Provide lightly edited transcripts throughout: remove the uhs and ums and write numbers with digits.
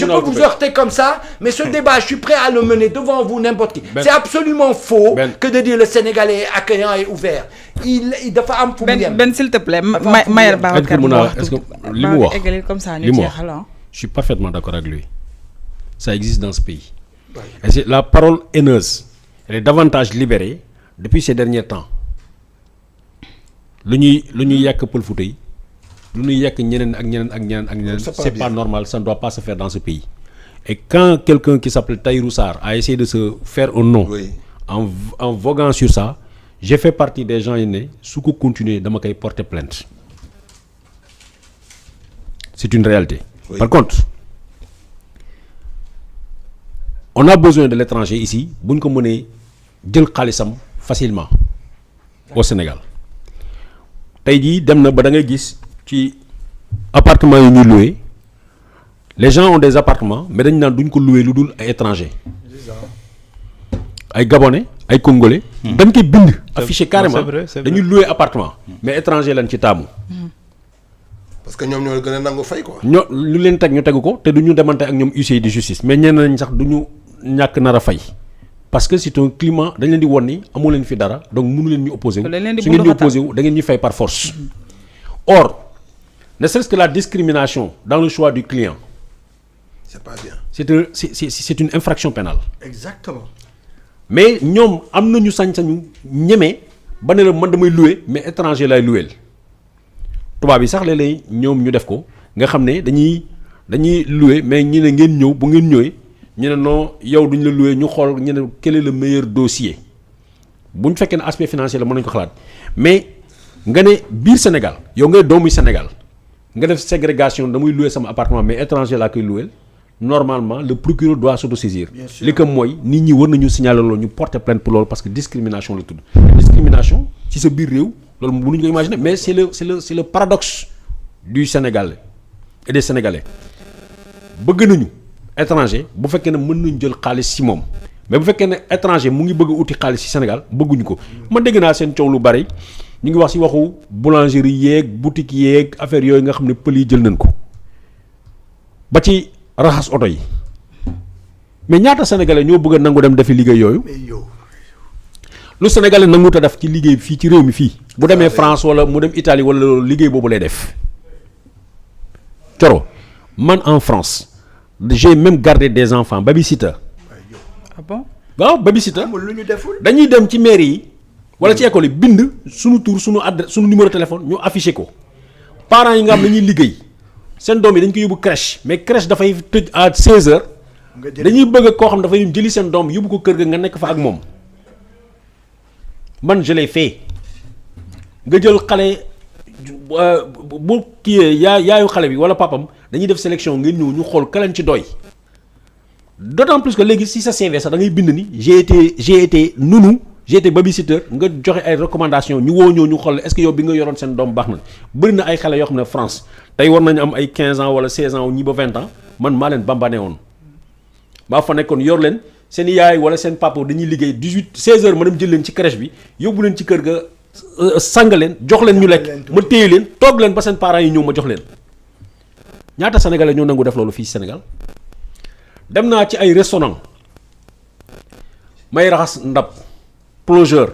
peux vous heurter comme ça, mais ce débat, je suis prêt à le mener devant vous, n'importe qui. C'est absolument faux que de dire le Sénégalais est accueillant et ouvert. Il dafa am fu mu yem. Ben s'il te plaît, Mayer Babacar est-ce que li mu wax comme ça ñu jeexal. Je suis parfaitement d'accord avec lui. Ça existe dans ce pays. Et c'est la parole haineuse, elle est davantage libérée depuis ces derniers temps. Lu ñuy yàq Pël Fuuta yi, lu ñuy yàq ñeneen ak ñeneen, c'est pas normal, ça ne doit pas se faire dans ce pays. Et quand quelqu'un qui s'appelle Tahirou Sarr a essayé de se faire un nom en voguant sur ça, j'ai fait partie des gens yi ne su ko continuer dama koy porter plainte. C'est une réalité. Par contre, on a besoin de l'étranger ici bu ñu ko mënee jël xaalisam facilement au Sénégal. Tey jii dem na ba da ngay gis ci appartement yi ñuy loué les gens ont des appartements mais dañ naan duñ ko loué lu dul ay étrangers ay Gabonais ay Congolais. dañ koy bind affiché carrément dañuy loué appartement mais étranger lañ ci taamu. parce que ñoom ñoo gën a nangu fay quoi. ñoo lu leen teg ñu tegu ko te du ñu demante ak ñoom huissier de justice mais ñenn nañ sax du ñu ñàkk nar a fay parce que c'est un climat dañ leen di won ni amoo leen fi dara donc mënu leen ñu opposé wu. su ngeen ñu opposé wu da ngeen ñuy fay par force. Or ne serait-ce que la discrimination dans le choix du client. C'est pas bien. C'est une infraction pénale. Exactement. Mais ñoom am nañu sañ-sañu ñeme ba ne la man damay louer mais étranger lay louer tubaab yi sax léeg-léeg ñoom ñu def ko nga xam ne dañuy louer mais ñu ne ngeen ñëw bu ngeen ñëwee ñu ne non yow duñ la louer ñu xool ñu ne quel est le meilleur dossier bu ñu fekkee ne aspect financier la mën nañu ko xalaat mais nga ne biir Sénégal yow ngay doomu Sénégal nga def ségrégation damay louer sama appartement mais étranger laa koy louer. Normalement le procureur doit s'autosaisir. li ko mooy nit ñi war nañu signaler loolu ñu porter plainte pour loolu parce que discrimination la tudd. Discrimination ci sa biir réew loolu mënuñu ko imaginer mais c'est le paradoxe du Sénégal et des Sénégalais bëgg nañu étranger bu fekkee ne mën nañu jël xaalis ci moom mais bu fekkee ne étranger mu ngi bëgg a uti xaalis ci Sénégal bëgguñu ko. ma dégg naa seen coow lu bari ñu ngi wax ci waxu boulangerie yeeg boutique yeeg affaire yooyu nga xam ne pël yi jël nañ ko ba ci. raxas oto yi mais ñaata sénégalais ñoo bëgg a nangu dem defi liggéey yooyu lu sénégalais nangu ta def ci liggéey fii ci réew mi fii bu demee France wala mu dem Italie wala loolu liggéey boobu lay def coro man en France j'ai même gardé des enfants babysitter. Ah bon? waaw babysitter lu ñu deful dañuy dem ci mairie yi wala ci école yi bind suñu tur suñu adresse suñu numéro téléphone ñu affiché ko parents yi nga xam ne ñuy liggéey seen doom yi dañ ko yóbbu crèche mais crèche dafay tëj à 16h dañuy bëgg koo xam dafay jëli seen doom yóbbu ko kër ga nga nekk fa ak moom man je l'ai fait nga jël xale bu kii yaayu xale bi wala papam dañuy def sélection ngeen ñëw ñu xool ka leen ci doy d'autant plus que léegi si sa CV sax da ngay bind ni j'ai été nounou j'ai été babysitter nga joxe ay recommandations ñu woo ñëw ñu xool est-ce que yow bi nga yoroon seen doom baax na bëri na ay xale yoo xam ne France tey war nañu am ay 15 ans wala 16 ans ñi ba 20 ans man maa leen bambane woon maa fa nekkoon yor leen seen yaay wala seen papa dañuy liggéey 16 heures ma dem jël leen ci crèche bi yóbbu leen ci kër ga sang leen jox leen ñu lekk ma téye leen toog leen ba seen parents yi ñëw ma jox leen ñaata sénégalais ñoo nangu def loolu fii Sénégal dem naa ci ay restaurant may raxas ndab plongeur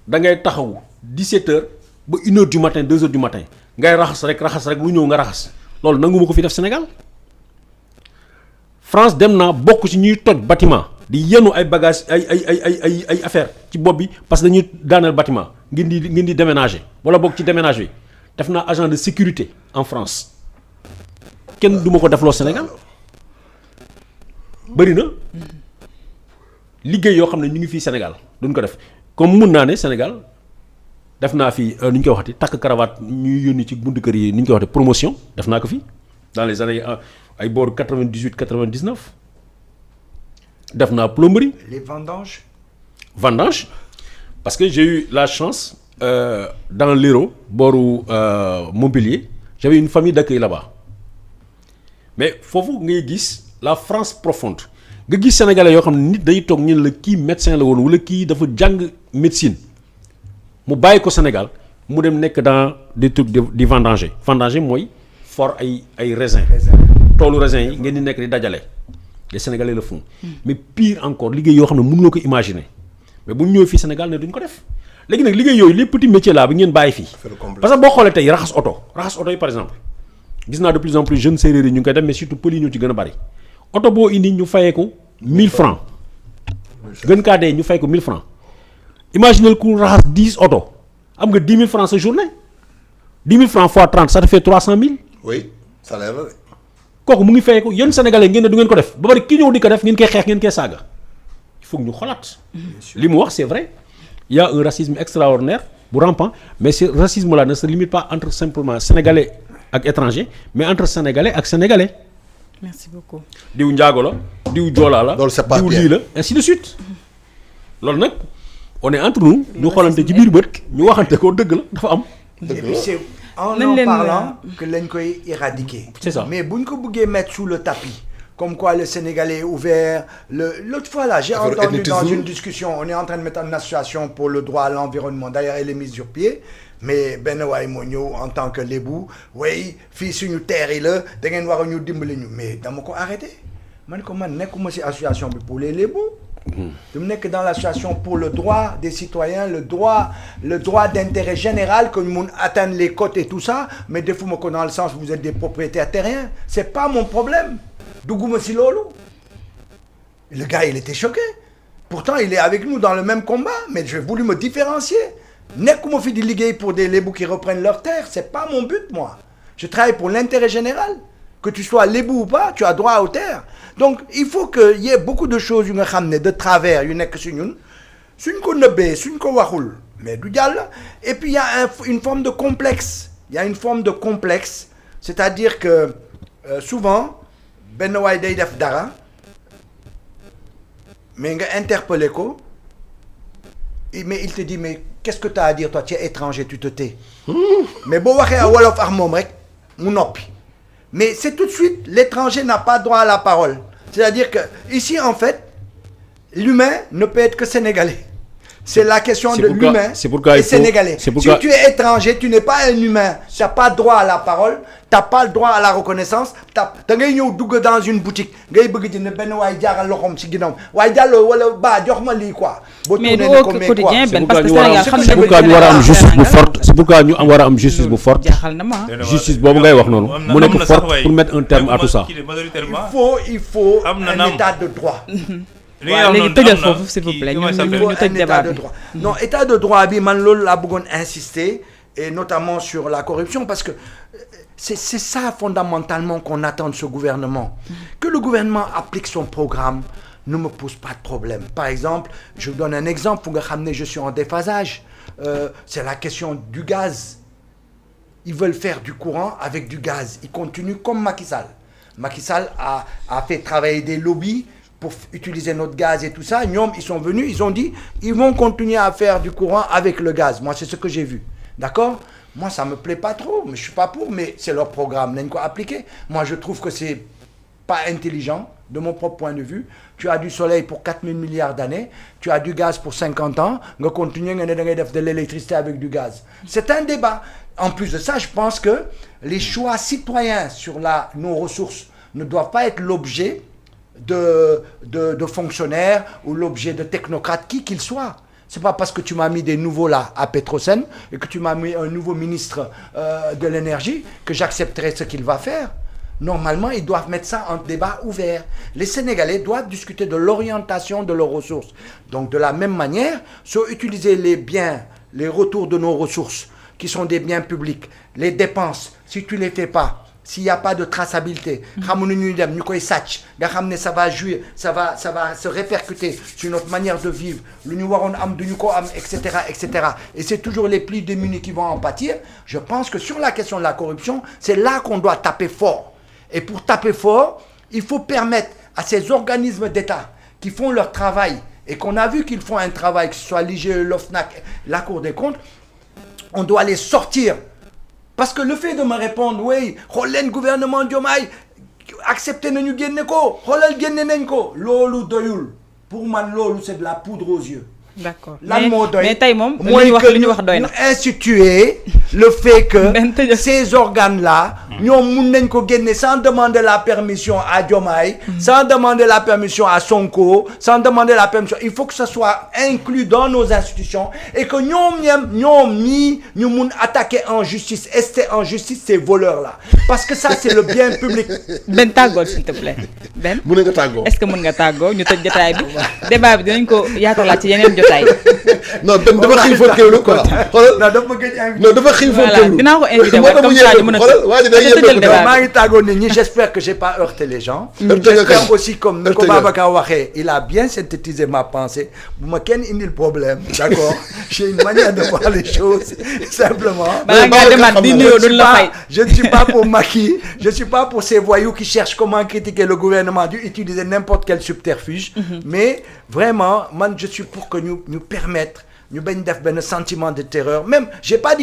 da ngay taxaw 17 heures ba 1 heure du matin 2 heures du matin ngay raxas rek lu ñëw nga raxas loolu nangu ma ko fi def Sénégal France dem naa bokk ci ñuy toj bâtiment di yenu ay bagages ay affaire ci bopp bi parce que dañuy daaneel bâtiment ngeen di déménager wala bokk ci déménage bi def naa agent de sécurité en France kenn du ma ko defloo Sénégal bëri na liggéey yoo xam ne ñu ngi fii Sénégal duñ ko def comme mun naa ne Sénégal def naa fi nu ñu koy waxati takk cravate ñuy yónni ci buntu kër yi ni ñu koy waxati promotion def naa ko fi dans les années ay booru 98 99 def naa plomberie. les vendanges parce que j'ai eu la chance dans l'Hérault booru Montpellier j'avais une famille d'accueil là-bas mais foofu ngay gis la France profonde nga gis sénégalais yoo xam ne nit day toog ñu ne la kii médecin la woon wala kii dafa jàng médecine mu bàyyi ko Sénégal mu dem nekk dans des trucs di vendanger mooy for ay raisin toolu raisin yi ngeen di nekk di dajale les Sénégalais le font mais pire encore liggéey yoo xam ne mënuloo ko imaginer mais bu ñu ñëwee fii Sénégal ne duñ ko def léegi nag liggéey yooyu les petits métiers là bi ngeen bàyyi fii parce que boo xoolee tey raxas oto yi par exemple gis naa de plus en plus jeunes séeréer yi ñu ngi koy def mais surtout pël yi ñoo ci gën a bari oto boo indi ñu fayee ko 1000 francs gën kaa dee ñu fay ko 1000 francs imaginez ku raxas 10 oto am nga 10 000 francs sa journée 10 000 francs fois 30 ça te fait 300 000. oui salaire la de. kooku mu ngi fay ko yéen sénégalais ngeen ne du ngeen ko def ba bari ki ñëw di ko def ngeen koy xeex ngeen koy saaga il faut que ñu xolaat. li mu wax c'est vrai il y a un racisme extraordinaire bu rampant mais ce racisme là ne se limite pas entre simplement sénégalais ak étranger mais entre sénégalais ak sénégalais. merci beaucoup. diw njaago la diw joolaa la. loolu c'est pas diw bien lii la ainsi de suite. loolu nag on est entre nous ñu xoolante ci biir bët ñu waxante ko dëgg la dafa am. Et puis c'est en parlant que lañ koy éradiquer. C'est ça. Mais buñ ko bëggee mettre sous le tapis. Comme quoi le Sénégalais est ouvert. L'autre fois là, j'ai entendu dans une discussion, on est en train de mettre en association pour le droit à l'environnement. D'ailleurs, elle est mise sur pied. Mais benn waay moo ñëw en tant que lébu way fii suñu terre yi la da ngeen war a ñu dimbali ñu mais dama ko arrêté man ko man nekkuma ci association bi pour les lébu. dama nekk dans l'association pour le droit des citoyens le droit d'intérêt général que ñu mun atteindre les côtes et tout ça mais defuma ko dans le sens où vous êtes des propriétaires terriens c'est pas mon problème dugguma ci loolu. Le gars il était choqué pourtant il est avec nous dans le même combat mais j'ai voulu me différencier. nekkuma fi di liggéey pour des lébou qui reprennent leur terre c'est pas mon but moi je travaille pour l'intérêt général que tu sois lébou ou pas tu as droit aux terres donc il faut que y ait beaucoup de choses yu nga xam ne de travers yu nekk si ñun suñ ko nëbbee suñ ko waxul mais du jàll et puis il y a une forme de complexe il y a une forme de complexe c'est-à-dire que souvent benn waay day def dara mais nga interpeller ko mais il te dit mais qu'est-ce que tu as à dire toi tu es étranger tu te tais mais boo waxee a wolof ak moom rek mu noppi mais c'est tout de suite l'étranger n'a pas droit à la parole c'est-à-dire que ici en fait l'humain ne peut être que sénégalais c'est la question de l'humain et sénégalais si tu es étranger tu n'es pas un humain tu n'as pas droit à la parole tu n'as pas le droit à la reconnaissance da ngay ñëw dugg dans une boutique ngay bëgg jënd benn waaye jaaral loxoom ci ginnaaw waaye jàlloo wala ba jox ma lii quoi. mais du au quotidien benn parce que Sénégal xam c'est pourquoi ñu war a am justice bu forte c'est pourquoi ñu war a am justice bu forte. jaaxal na ma justice boobu ngay wax noonu. mu nekk forte pour mettre un terme à tout ça. il faut un état de droit. léegi tëjal foofu s'il vous plaît ñu tëj débat bi. non état de droit bi man loolu laa bëggoon insister et notamment sur la corruption parce que c'est ça fondamentalement qu'on attend de ce gouvernement. Que le gouvernement applique son programme ne me pose pas de problème. Par exemple, je vous donne un exemple pour que vous savez, je suis en déphasage. C'est la question du gaz. Ils veulent faire du courant avec du gaz. Ils continuent comme Macky Sall. Macky Sall a fait travailler des lobbies pour utiliser notre gaz et tout ça. Ils sont venus, ils ont dit, ils vont continuer à faire du courant avec le gaz. Moi, c'est ce que j'ai vu. D'accord ? Moi, ça me plaît pas trop, mais je suis pas pour, mais c'est leur programme, n'en quoi appliquer. Moi, je trouve que c'est pas intelligent, de mon propre point de vue. Tu as du soleil pour 4 000 milliards d'années, tu as du gaz pour 50 ans, on continue de l'électricité avec du gaz. C'est un débat. En plus de ça, je pense que les choix citoyens sur nos ressources ne doivent pas être l'objet de fonctionnaires ou l'objet de technocrates, qui qu'ils soient. C'est pas parce que tu m'as mis des nouveaux là à Petrosen et que tu m'as mis un nouveau ministre de l'énergie que j'accepterai ce qu'il va faire. Normalement, ils doivent mettre ça en débat ouvert. Les Sénégalais doivent discuter de l'orientation de leurs ressources. Donc, de la même manière, soit utiliser les biens, les retours de nos ressources, qui sont des biens publics, les dépenses, si tu les fais pas, s'il n'y a pas de traçabilité, ça va jouer, ça va se répercuter sur notre manière de vivre, etc., etc. Et c'est toujours les plus démunis qui vont en pâtir. Je pense que sur la question de la corruption, c'est là qu'on doit taper fort. Et pour taper fort, il faut permettre à ces organismes d'État qui font leur travail, et qu'on a vu qu'ils font un travail, que ce soit l'IGE, l'OFNAC, la Cour des comptes, on doit les sortir. Parce que le fait de me répondre, oui, le gouvernement Diomaye, acceptez nañu génne ko, xoolal génne nañ ko, loolu doyul. Pour moi, loolu c'est de la poudre aux yeux. d'accord mais tey moom li ñu wax doy na instituer le fait que ces organes là ñoom mun nañ ko génne sans demander la permission à Diomaye sans demander la permission à Sonko sans demander la permission il faut que ça soit inclus dans nos institutions et que ñoom ñii ñu mun attaquer en justice en justice ces voleurs là parce que ça c'est le bien public. Ben tàggoo s'il te plaît Ben. mën nga tàggoo est-ce que mën nga tàggoo ñu tëj jotaay bi débat bi dinañ ko yaatalaat ci yeneen jotaay. non dafa xiifoon kéwlu quoi xoolal dafa xiifoon kéwlu dinaa ko invité waat comme ça ñu mën a xoolal maa ngi tàggoo nit ñi j'espère que j'ai pas heurté les gens. j'espère aussi comme ni ko Babacar waxee il a bien synthétisé ma pensée bu ma kenn indil problème d'accord j'ai une manière de voir les choses simplement. balaa ngaa demaat di nuyoo duñ la fay. je ne suis pas pour Macky je suis pas pour ces voyous qui cherchent comment critiquer le gouvernement d'utiliser n'importe quel subterfuge. mais vraiment man je suis pour que ñu permettre ñu bañ def benn sentiment de terreur même j'ai pas dit que